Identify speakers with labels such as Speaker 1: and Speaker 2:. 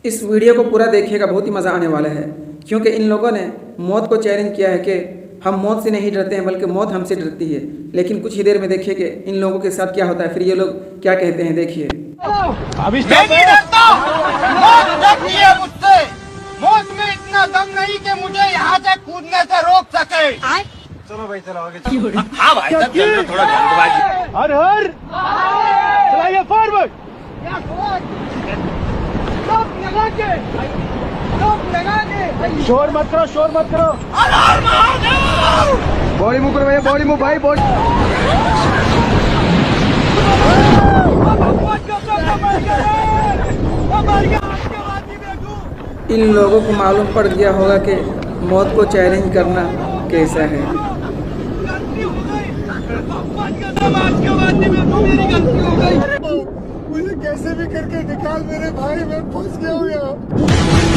Speaker 1: इस वीडियो को पूरा देखिएगा, बहुत ही मज़ा आने वाला है, क्योंकि इन लोगों ने मौत को चैलेंज किया है कि हम मौत से नहीं डरते हैं बल्कि मौत हमसे डरती है। लेकिन कुछ ही देर में देखिए कि इन लोगों के साथ क्या होता है, फिर ये लोग क्या कहते हैं, देखिए।
Speaker 2: मैं नहीं डरता, मौत डरती है मुझसे। मौत में इतना दम नहीं कि मुझे यहाँ से कूदने से रोक सके।
Speaker 3: चलो भाई चलो आगे चलो।
Speaker 2: हाँ भाई साहब, चल रहे थोड़ा जल्दबाजी।
Speaker 3: हर हर चलाइए फॉरवर्ड। शोर मत करो, शोर मत करो। बॉडी मूव करो भैया, बॉडी मूव भाई, बॉडी।
Speaker 1: इन लोगों को मालूम पड़ गया होगा कि मौत को चैलेंज करना कैसा है।
Speaker 3: मुझे कैसे भी करके निकाल मेरे भाई, मैं फंस गया हूँ यहाँ।